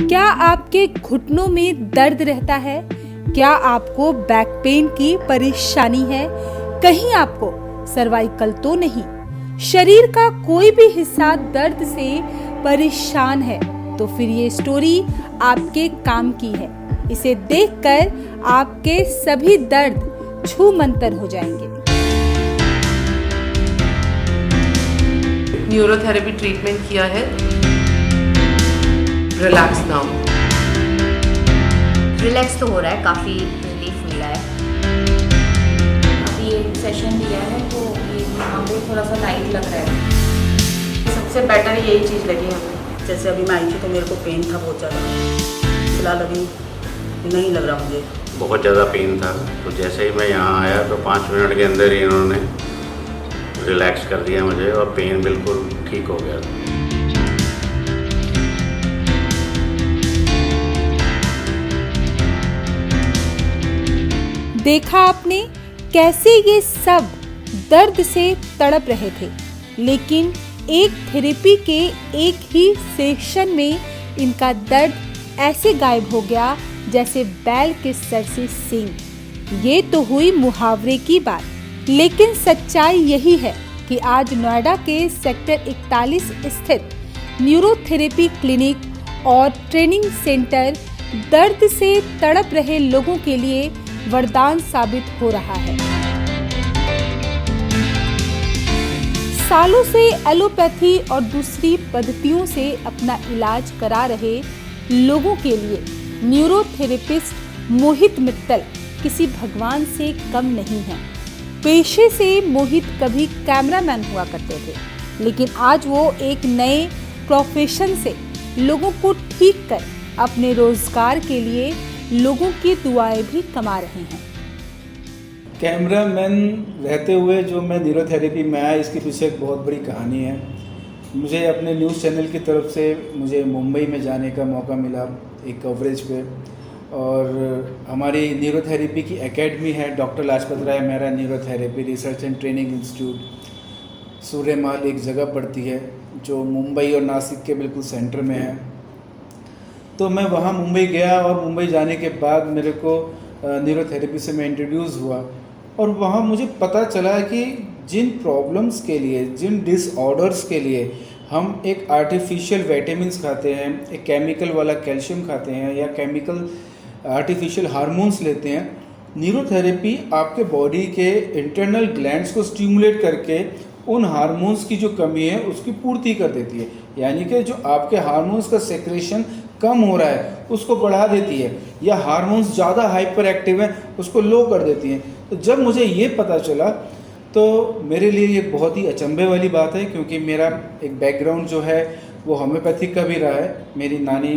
क्या आपके घुटनों में दर्द रहता है? क्या आपको बैक पेन की परेशानी है? कहीं आपको सर्वाइकल तो नहीं? शरीर का कोई भी हिस्सा दर्द से परेशान है तो फिर ये स्टोरी आपके काम की है। इसे देखकर आपके सभी दर्द छू मंतर हो जाएंगे। न्यूरोथेरेपी ट्रीटमेंट किया है। Relax now. रिलैक्स तो हो रहा है, काफ़ी रिलीफ मिला है। अभी एक सेशन दिया है तो ये यहाँ पे थोड़ा सा लाइट लग रहा है। सबसे बेटर यही चीज़ लगी हमें। जैसे अभी मैं आई थी तो मेरे को पेन था बहुत ज़्यादा, फिलहाल अभी नहीं लग रहा मुझे। बहुत ज़्यादा पेन था, तो जैसे ही मैं यहाँ आया तो 5 मिनट के अंदर ही इन्होंने रिलैक्स कर दिया मुझे और पेन बिल्कुल ठीक हो गया। देखा आपने कैसे ये सब दर्द से तड़प रहे थे, लेकिन एक थेरेपी के एक ही सेशन में इनका दर्द ऐसे गायब हो गया जैसे बैल के सर से सींग। ये तो हुई मुहावरे की बात, लेकिन सच्चाई यही है कि आज नोएडा के सेक्टर 41 स्थित न्यूरोथेरेपी क्लिनिक और ट्रेनिंग सेंटर दर्द से तड़प रहे लोगों के लिए वरदान साबित हो रहा है। सालों से एलोपैथी और दूसरी पद्धतियों से अपना इलाज करा रहे लोगों के लिए न्यूरोथेरेपिस्ट मोहित मित्तल किसी भगवान से कम नहीं है। पेशे से मोहित कभी कैमरामैन हुआ करते थे, लेकिन आज वो एक नए प्रोफेशन से लोगों को ठीक कर अपने रोजगार के लिए लोगों की दुआएं भी कमा रहे हैं। कैमरामैन रहते हुए जो मैं न्यूरोथेरेपी में आया, इसके पीछे एक बहुत बड़ी कहानी है। मुझे अपने न्यूज़ चैनल की तरफ से मुझे मुंबई में जाने का मौका मिला एक कवरेज पे, और हमारी न्यूरोथेरेपी की एकेडमी है, doctor Lajpat Rai Mehra neurotherapy research and training institute, Suryamahal एक जगह पड़ती है जो मुंबई और नासिक के बिल्कुल सेंटर में है। तो मैं वहाँ मुंबई गया और मुंबई जाने के बाद मेरे को न्यूरोथेरेपी से मैं इंट्रोड्यूस हुआ, और वहाँ मुझे पता चला कि जिन प्रॉब्लम्स के लिए, जिन डिसऑर्डर्स के लिए हम एक आर्टिफिशियल विटामिन्स खाते हैं, एक केमिकल वाला कैल्शियम खाते हैं या केमिकल आर्टिफिशियल हार्मोन्स लेते हैं, न्यूरोथेरेपी आपके बॉडी के इंटरनल ग्लैंड्स को स्टिमुलेट करके उन हार्मोन्स की जो कमी है उसकी पूर्ति कर देती है। यानी कि जो आपके हार्मोन्स का सेक्रेशन कम हो रहा है उसको बढ़ा देती है, या हार्मोन्स ज़्यादा हाइपर एक्टिव हैं उसको लो कर देती हैं। तो जब मुझे ये पता चला तो मेरे लिए ये बहुत ही अचंभे वाली बात है, क्योंकि मेरा एक बैकग्राउंड जो है वो होम्योपैथिक का भी रहा है। मेरी नानी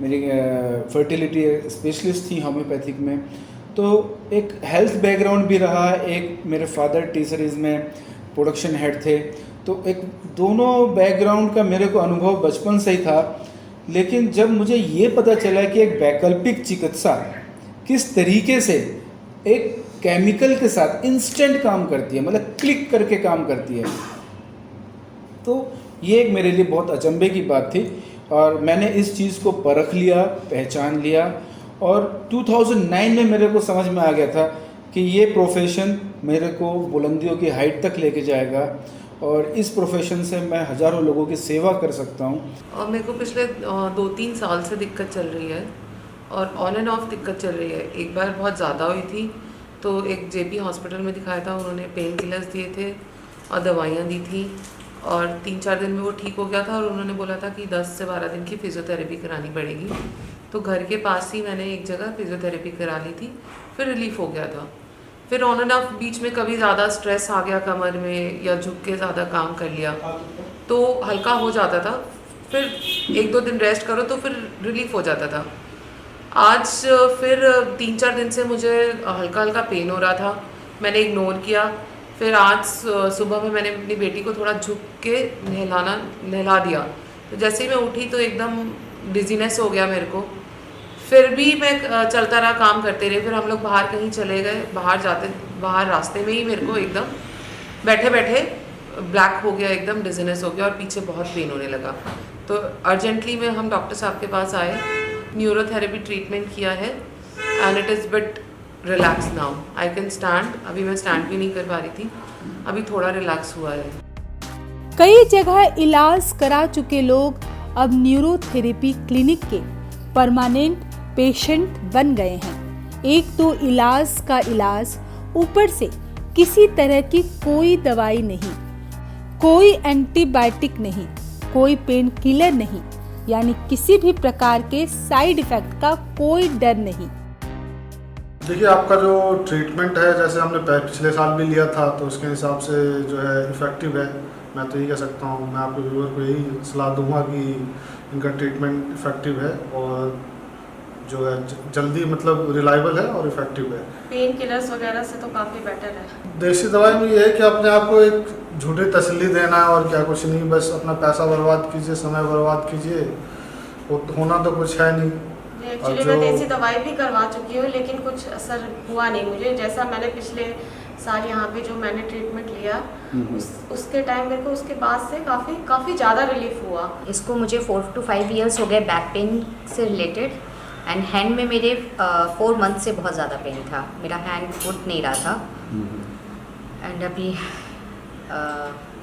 मेरी फर्टिलिटी स्पेशलिस्ट थी होम्योपैथिक में, तो एक हेल्थ बैकग्राउंड भी रहा है। एक मेरे फादर टीचरीज में प्रोडक्शन हेड थे, तो एक दोनों बैकग्राउंड का मेरे को अनुभव बचपन से ही था। लेकिन जब मुझे ये पता चला कि एक वैकल्पिक चिकित्सा किस तरीके से एक केमिकल के साथ इंस्टेंट काम करती है, मतलब क्लिक करके काम करती है, तो ये एक मेरे लिए बहुत अचंभे की बात थी। और मैंने इस चीज़ को परख लिया, पहचान लिया, और 2009 में मेरे को समझ में आ गया था कि ये प्रोफेशन मेरे को बुलंदियों की हाइट तक लेके जाएगा, और इस प्रोफेशन से मैं हज़ारों लोगों की सेवा कर सकता हूँ। और मेरे को पिछले 2-3 साल से दिक्कत चल रही है, और ऑन एंड ऑफ दिक्कत चल रही है। एक बार बहुत ज़्यादा हुई थी तो एक जेपी हॉस्पिटल में दिखाया था, उन्होंने पेन किलर्स दिए थे और दवाइयाँ दी थी, और 3-4 दिन में वो ठीक हो गया था। और उन्होंने बोला था कि 10 से 12 दिन की फिजियोथेरेपी करानी पड़ेगी। तो घर के पास ही मैंने एक जगह फिजियोथेरेपी करा ली थी, फिर रिलीफ हो गया था। फिर ऑन एंड ऑफ बीच में कभी ज़्यादा स्ट्रेस आ गया कमर में, या झुक के ज़्यादा काम कर लिया तो हल्का हो जाता था, फिर 1-2 दिन रेस्ट करो तो फिर रिलीफ हो जाता था। आज फिर 3-4 दिन से मुझे हल्का हल्का पेन हो रहा था, मैंने इग्नोर किया। फिर आज सुबह में मैंने अपनी बेटी को थोड़ा झुक के नहला दिया, तो जैसे ही मैं उठी तो एकदम डिजीनेस हो गया मेरे को। फिर भी मैं चलता रहा, काम करते रहे। फिर हम लोग बाहर कहीं चले गए, बाहर रास्ते में ही मेरे को एकदम बैठे बैठे ब्लैक हो गया, एकदम डिजीनेस हो गया और पीछे बहुत पेन होने लगा। तो अर्जेंटली में हम डॉक्टर साहब के पास आए, न्यूरोथेरेपी ट्रीटमेंट किया है and it is bit relax now. I can stand, अभी मैं स्टैंड भी नहीं कर पा रही थी, अभी थोड़ा रिलैक्स हुआ है। कई जगह इलाज करा चुके लोग अब न्यूरोथेरेपी क्लिनिक के परमानेंट पेशेंट बन गए हैं। एक तो इलाज का इलाज, ऊपर से किसी तरह की कोई दवाई नहीं, कोई एंटीबायोटिक नहीं, कोई पेन किलर नहीं, यानी किसी भी प्रकार के साइड इफेक्ट का कोई डर नहीं। देखिए, आपका जो ट्रीटमेंट है, जैसे हमने पिछले साल भी लिया था, तो उसके हिसाब से जो है इफ़ेक्टिव है। मैं तो ये कह सकता हूँ, मैं आपके व्यूअर को यही सलाह दूंगा कि इनका ट्रीटमेंट इफ़ेक्टिव है और जो है जल्दी मतलब रिलायबल है और इफ़ेक्टिव है। पेन किलर्स वगैरह से तो काफ़ी बेटर है। देसी दवाई में ये है कि अपने आप को एक झूठी तसल्ली देना है और क्या, कुछ नहीं, बस अपना पैसा बर्बाद कीजिए, समय बर्बाद कीजिए, होना तो कुछ है नहीं। एक्चुअली मैं देसी दवाई भी करवा चुकी हूँ, लेकिन कुछ असर हुआ नहीं मुझे। जैसा मैंने पिछले साल यहाँ पे जो मैंने ट्रीटमेंट लिया, उसके टाइम मेरे को उसके बाद से काफ़ी ज़्यादा रिलीफ हुआ। इसको मुझे 4 to 5 years हो गए बैक पेन से रिलेटेड, एंड हैंड में मेरे 4 months से बहुत ज़्यादा पेन था, मेरा हैंड उठ नहीं रहा था। एंड अभी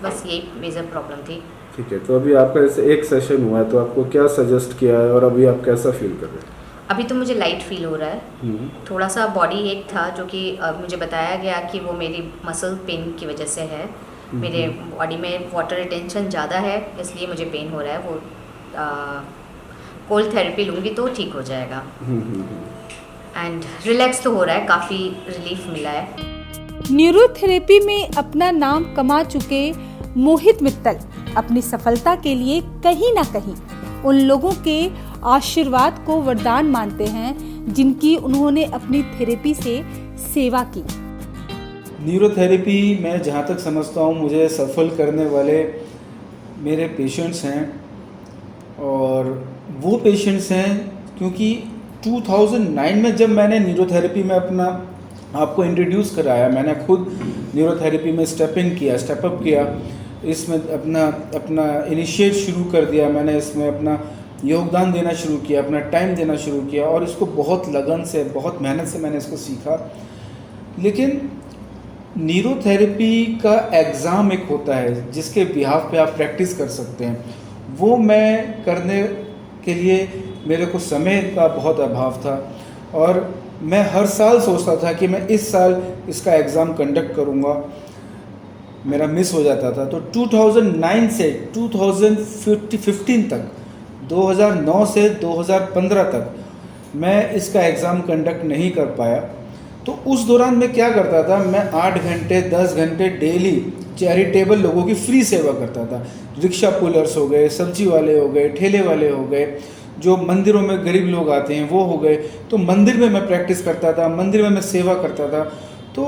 बस यही मेजर प्रॉब्लम थी। ठीक है, तो अभी आपका ऐसे एक सेशन हुआ है, तो आपको क्या सजेस्ट किया है और अभी आप कैसा फील कर रहे हैं? अभी तो मुझे लाइट फील हो रहा है। थोड़ा सा बॉडी एक था, जो कि मुझे बताया गया कि वो मेरी मसल पेन की वजह से है। मेरे बॉडी में वाटर रिटेंशन ज़्यादा है, इसलिए मुझे पेन हो रहा है। वो कोल्ड थेरेपी लूँगी तो ठीक हो जाएगा। एंड रिलैक्स तो हो रहा है, काफ़ी रिलीफ मिला है। न्यूरोथेरेपी में अपना नाम कमा चुके मोहित मित्तल अपनी सफलता के लिए कहीं ना कहीं उन लोगों के आशीर्वाद को वरदान मानते हैं जिनकी उन्होंने अपनी थेरेपी से सेवा की। न्यूरोथेरेपी मैं जहाँ तक समझता हूँ, मुझे सफल करने वाले मेरे पेशेंट्स हैं, और वो पेशेंट्स हैं क्योंकि 2009 में जब मैंने न्यूरोथेरेपी में अपना आपको इंट्रोड्यूस कराया, मैंने खुद न्यूरोथेरेपी में स्टेप अप किया, इसमें अपना इनिशिएट शुरू कर दिया, मैंने इसमें अपना योगदान देना शुरू किया, अपना टाइम देना शुरू किया, और इसको बहुत लगन से, बहुत मेहनत से मैंने इसको सीखा। लेकिन न्यूरोथेरेपी का एग्ज़ाम एक होता है जिसके बिहाफ पे आप प्रैक्टिस कर सकते हैं, वो मैं करने के लिए मेरे को समय का बहुत अभाव था, और मैं हर साल सोचता था कि मैं इस साल इसका एग्ज़ाम कंडक्ट करूँगा, मेरा मिस हो जाता था। तो 2009 से 2015 तक, 2009 से 2015 तक मैं इसका एग्ज़ाम कंडक्ट नहीं कर पाया। तो उस दौरान मैं क्या करता था, मैं 8 घंटे 10 घंटे डेली चैरिटेबल लोगों की फ्री सेवा करता था। रिक्शा पुलर्स हो गए, सब्जी वाले हो गए, ठेले वाले हो गए, जो मंदिरों में गरीब लोग आते हैं वो हो गए। तो मंदिर में मैं प्रैक्टिस करता था, मंदिर में मैं सेवा करता था। तो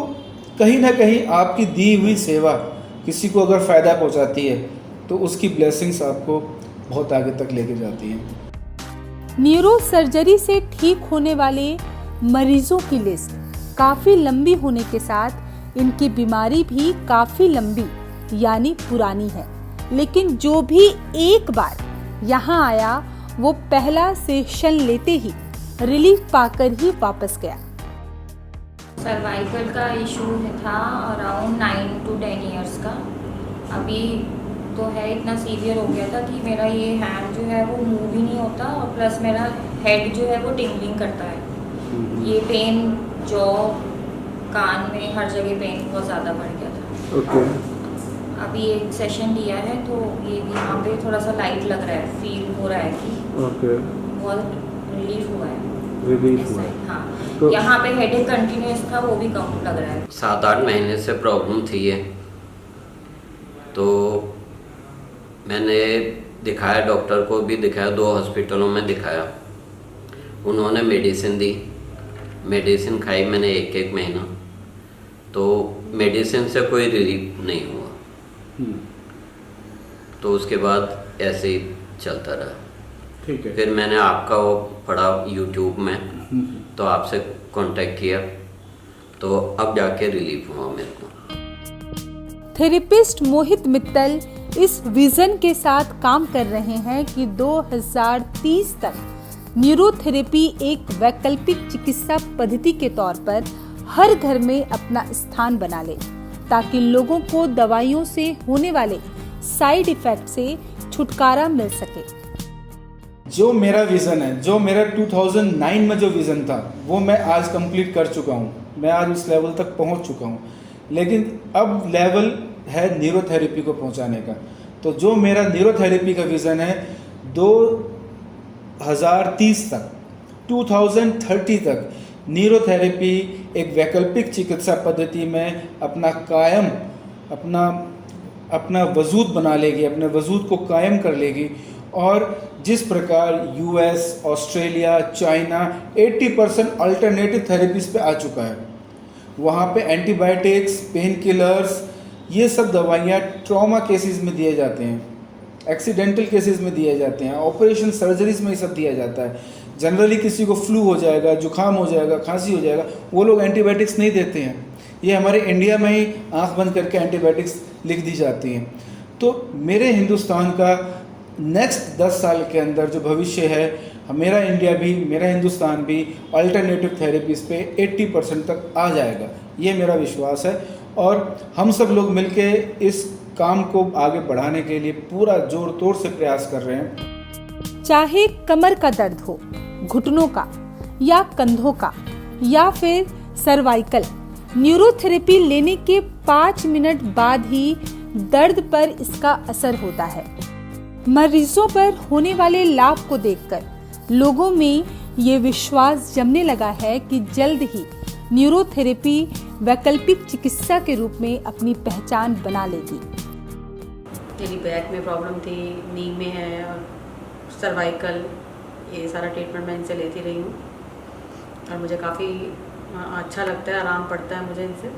कहीं ना कहीं आपकी दी हुई सेवा किसी को अगर फ़ायदा पहुंचाती है तो उसकी ब्लेसिंग्स आपको बहुत आगे तक लेके जाती हैं। न्यूरो सर्जरी से ठीक होने वाले मरीजों की लिस्ट काफ़ी लंबी होने के साथ इनकी बीमारी भी काफ़ी लंबी यानी पुरानी है, लेकिन जो भी एक बार यहाँ आया वो पहला सेशन लेते ही रिलीफ पाकर ही वापस गया। सर्वाइकल का इशू था अराउंड 9 to 10 years का। अभी तो है इतना सीवियर हो गया था कि मेरा ये हैंड जो है वो मूव ही नहीं होता, और प्लस मेरा हेड जो है वो टिंगलिंग करता है। ये पेन जॉ, कान में हर जगह पेन बहुत ज़्यादा बढ़ गया था। अभी एक सेशन लिया है तो ये यहाँ पे थोड़ा सा लाइट लग रहा है, फील हो रहा है कि बहुत रिलीफ हुआ है। हाँ, तो यहाँ पे हेडेक कंटिन्यूस था, वो भी कम लग रहा है। 7-8 महीने से प्रॉब्लम थी ये, तो मैंने दिखाया, डॉक्टर को भी दिखाया, 2 हॉस्पिटलों में दिखाया। उन्होंने मेडिसिन दी, मेडिसिन खाई मैंने 1-1 महीना, तो मेडिसिन से कोई रिलीफ नहीं हुआ। तो उसके बाद ऐसे ही चलता रहा। ठीक है। फिर मैंने आपका वो पढ़ा यूट्यूब में, तो आपसे कांटेक्ट किया, तो अब जाके रिलीफ हुआ मेरे को। थेरेपिस्ट मोहित मित्तल इस विजन के साथ काम कर रहे हैं कि 2030 तक न्यूरोथेरेपी एक वैकल्पिक चिकित्सा पद्धति के तौर पर हर घर में अपना स्थान बना ले, ताकि लोगों को दवाइयों से होने वाले साइड इफेक्ट से छुटकारा मिल सके। जो मेरा विज़न है, जो मेरा 2009 में जो विज़न था, वो मैं आज कंप्लीट कर चुका हूँ। मैं आज उस लेवल तक पहुँच चुका हूँ, लेकिन अब लेवल है न्यूरोथेरेपी को पहुँचाने का। तो जो मेरा न्यूरोथेरेपी का विज़न है 2030 तक, 2030 तक न्यूरोथेरेपी एक वैकल्पिक चिकित्सा पद्धति में अपना वजूद बना लेगी, अपने वजूद को कायम कर लेगी। और जिस प्रकार US, Australia, China 80% alternative therapies पे आ चुका है, वहाँ पे एंटीबायोटिक्स, पेन किलर्स, ये सब दवाइयाँ ट्रॉमा केसेस में दिए जाते हैं, एक्सीडेंटल केसेस में दिए जाते हैं, ऑपरेशन सर्जरीज में ये सब दिया जाता है। जनरली किसी को फ्लू हो जाएगा, जुकाम हो जाएगा, खांसी हो जाएगा, वो लोग एंटीबायोटिक्स नहीं देते हैं। ये हमारे इंडिया में ही आंख बंद करके एंटीबायोटिक्स लिख दी जाती हैं। तो मेरे हिंदुस्तान का नेक्स्ट 10 साल के अंदर जो भविष्य है, मेरा इंडिया भी, मेरा हिंदुस्तान भी अल्टरनेटिव थेरेपीज पे 80% तक आ जाएगा, ये मेरा विश्वास है। और हम सब लोग मिलके इस काम को आगे बढ़ाने के लिए पूरा जोर तोड़ से प्रयास कर रहे हैं। चाहे कमर का दर्द हो, घुटनों का या कंधों का या फिर सर्वाइकल, न्यूरोथेरेपी लेने के 5 मिनट बाद ही दर्द पर इसका असर होता है। मरीजों पर होने वाले लाभ को देखकर लोगों में ये विश्वास जमने लगा है कि जल्द ही न्यूरोथेरेपी वैकल्पिक चिकित्सा के रूप में अपनी पहचान बना लेगी। मेरी बैक में प्रॉब्लम थी, नी में है और सर्वाइकल, ये सारा ट्रीटमेंट मैं इनसे लेती रही हूँ और मुझे काफ़ी अच्छा लगता है, आराम पड़ता है मुझे इनसे।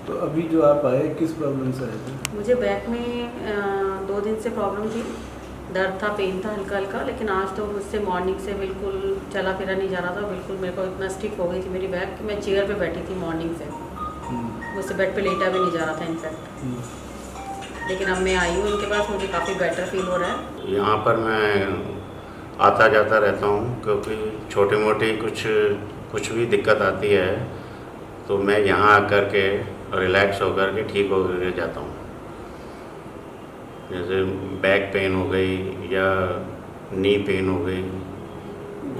तो अभी जो आप आए किस प्रॉब्लम से आए थे? मुझे बैक में 2 दिन से प्रॉब्लम थी, दर्द था, पेन था हल्का हल्का, लेकिन आज तो मुझसे मॉर्निंग से बिल्कुल चला फिरा नहीं जा रहा था। बिल्कुल मेरे को इतना स्टिफ हो गई थी मेरी बैक कि मैं चेयर पे बैठी थी मॉर्निंग से, मुझसे बेड पे लेटा भी नहीं जा रहा था इनफैक्ट। लेकिन अब मैं आई हूँ इनके पास, मुझे काफ़ी बेटर फील हो रहा है। यहाँ पर मैं आता जाता रहता हूँ, क्योंकि छोटी मोटी कुछ भी दिक्कत आती है तो मैं यहाँ आकर के रिलैक्स होकर के ठीक हो कर जाता हूँ। जैसे बैक पेन हो गई या नी पेन हो गई,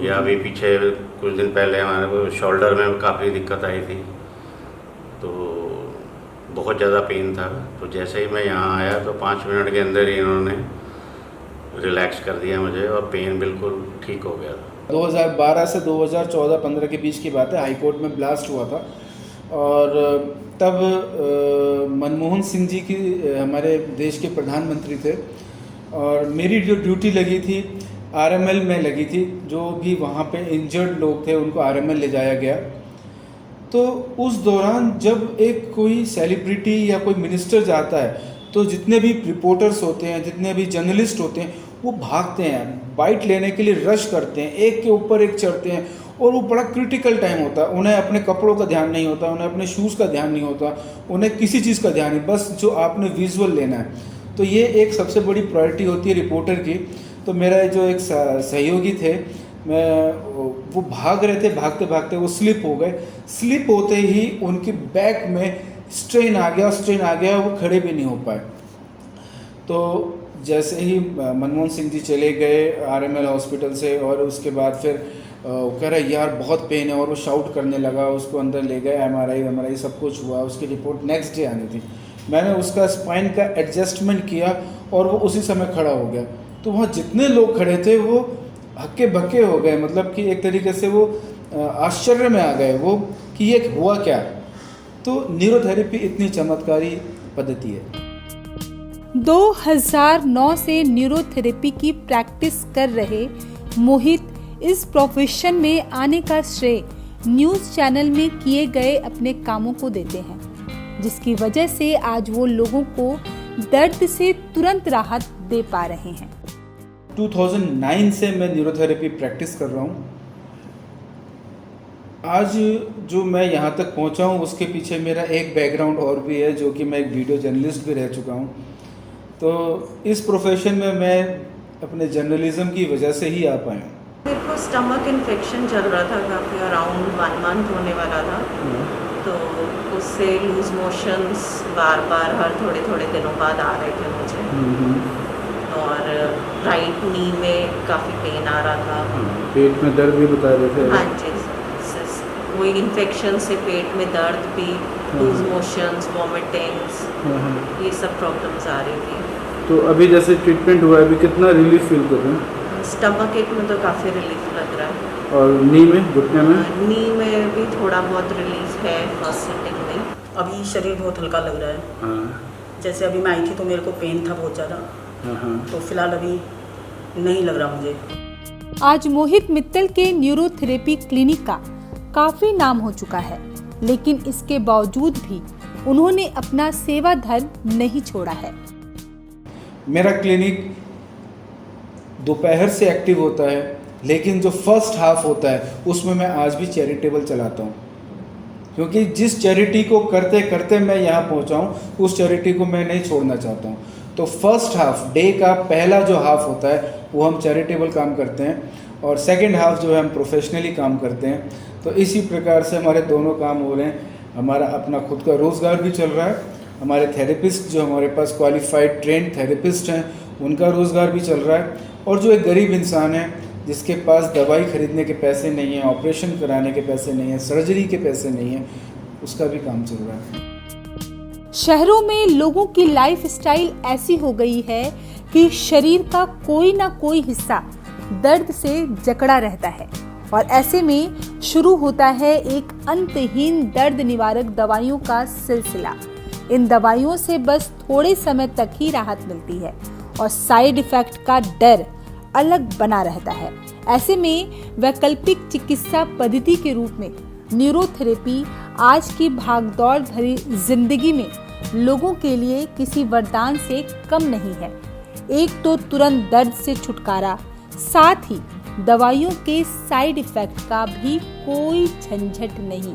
या अभी पीछे कुछ दिन पहले हमारे को शोल्डर में काफ़ी दिक्कत आई थी, तो बहुत ज़्यादा पेन था। तो जैसे ही मैं यहाँ आया तो 5 मिनट के अंदर ही इन्होंने रिलैक्स कर दिया मुझे और पेन बिल्कुल ठीक हो गया था। 2012 से 2014-15 के बीच की बात है, हाई कोर्ट में ब्लास्ट हुआ था और तब मनमोहन सिंह जी की हमारे देश के प्रधानमंत्री थे और मेरी जो ड्यूटी लगी थी आरएमएल में लगी थी। जो भी वहाँ पे इंजर्ड लोग थे उनको आरएमएल ले जाया गया। तो उस दौरान जब एक कोई सेलिब्रिटी या कोई मिनिस्टर जाता है तो जितने भी रिपोर्टर्स होते हैं, जितने भी जर्नलिस्ट होते हैं, वो भागते हैं, बाइट लेने के लिए रश करते हैं, एक के ऊपर एक चढ़ते हैं और वो बड़ा क्रिटिकल टाइम होता है। उन्हें अपने कपड़ों का ध्यान नहीं होता, उन्हें अपने शूज़ का ध्यान नहीं होता, उन्हें किसी चीज़ का ध्यान नहीं, बस जो आपने विजुअल लेना है। तो ये एक सबसे बड़ी प्रायोरिटी होती है रिपोर्टर की। तो मेरा जो एक सहयोगी थे, वो भाग रहे थे, भागते भागते वो स्लिप हो गए। स्लिप होते ही उनकी बैक में स्ट्रेन आ गया, वो खड़े भी नहीं हो पाए। तो जैसे ही मनमोहन सिंह जी चले गए आरएमएल हॉस्पिटल से और उसके बाद फिर कह रहा यार बहुत पेन है और वो शाउट करने लगा, उसको अंदर ले गए, एमआरआई सब कुछ हुआ, उसकी रिपोर्ट नेक्स्ट डे आनी थी। मैंने उसका स्पाइन का एडजस्टमेंट किया और वो उसी समय खड़ा हो गया। तो वहाँ जितने लोग खड़े थे वो हक्के बक्के हो गए, मतलब कि एक तरीके से वो आश्चर्य में आ गए वो कि ये हुआ क्या। तो न्यूरोथेरेपी इतनी चमत्कारी पद्धति है। 2009 से न्यूरोथेरेपी की प्रैक्टिस कर रहे मोहित इस प्रोफेशन में आने का श्रेय न्यूज़ चैनल में किए गए अपने कामों को देते हैं, जिसकी वजह से आज वो लोगों को दर्द से तुरंत राहत दे पा रहे हैं। 2009 से मैं न्यूरोथेरेपी प्रैक्टिस कर रहा हूँ। आज जो मैं यहाँ तक पहुँचा हूँ उसके पीछे मेरा एक बैकग्राउंड और भी है, जो कि मैं एक वीडियो जर्नलिस्ट भी रह चुका हूँ। तो इस प्रोफेशन में मैं अपने जर्नलिज्म की वजह से ही आ पाया हूँ। मेरे को स्टमक इन्फेक्शन चल रहा था काफ़ी, अराउंड 1 मंथ होने वाला था। तो उससे लूज मोशंस बार बार हर थोड़े थोड़े दिनों बाद आ रहे थे मुझे, और राइट नी में काफ़ी पेन आ रहा था। पेट में दर्द भी बता रहे थे? हाँ जी, वही इन्फेक्शन से पेट में दर्द भी, लूज मोशंस, वॉमिटिंग्स, ये सब प्रॉब्लम्स आ रही थी। तो अभी जैसे ट्रीटमेंट हुआ है, अभी कितना रिलीफ फील कर रहे हैं? स्टमक एक में तो काफ़ी रिलीफ लग रहा है, और नी में, घुटने में? नी में भी थोड़ा बहुत रिलीफ है फर्स्ट सिटिंग में। अभी शरीर बहुत हल्का लग रहा है। हाँ। जैसे अभी मैं आई थी तो मेरे को पेन था बहुत ज़्यादा, तो फिलहाल अभी नहीं लग रहा मुझे। आज मोहित मित्तल के न्यूरोथेरेपी क्लिनिक का काफी नाम हो चुका है, लेकिन इसके बावजूद भी उन्होंने अपना सेवा धर्म नहीं छोड़ा है। मेरा क्लिनिक दोपहर से एक्टिव होता है, लेकिन जो फर्स्ट हाफ होता है उसमें मैं आज भी चैरिटेबल चलाता हूँ, क्योंकि जिस चैरिटी को करते करते मैं यहाँ पहुँचा हूँ, उस चैरिटी को मैं नहीं छोड़ना चाहता हूँ। तो फर्स्ट हाफ, डे का पहला जो हाफ होता है वो हम चैरिटेबल काम करते हैं, और सेकंड हाफ जो है हम प्रोफेशनली काम करते हैं। तो इसी प्रकार से हमारे दोनों काम हो रहे हैं। हमारा अपना खुद का रोज़गार भी चल रहा है, हमारे थेरेपिस्ट जो हमारे पास क्वालिफाइड ट्रेंड थेरेपिस्ट हैं उनका रोज़गार भी चल रहा है, और जो एक गरीब इंसान है जिसके पास दवाई खरीदने के पैसे नहीं हैं, ऑपरेशन कराने के पैसे नहीं हैं, सर्जरी के पैसे नहीं हैं, उसका भी काम चल रहा है। शहरों में लोगों की लाइफस्टाइल ऐसी हो गई है कि शरीर का कोई ना कोई हिस्सा दर्द से जकड़ा रहता है, और ऐसे में शुरू होता है एक अंतहीन दर्द निवारक दवाइयों का सिलसिला। इन दवाइयों से बस थोड़े समय तक ही राहत मिलती है, और साइड इफेक्ट का डर अलग बना रहता है। ऐसे में वैकल्पिक चिकित्सा पद्धति के रूप में न्यूरोथेरेपी आज की भागदौड़ भरी जिंदगी में लोगों के लिए किसी वरदान से कम नहीं है। एक तो तुरंत दर्द से छुटकारा, साथ ही दवाइयों के साइड इफेक्ट का भी कोई झंझट नहीं।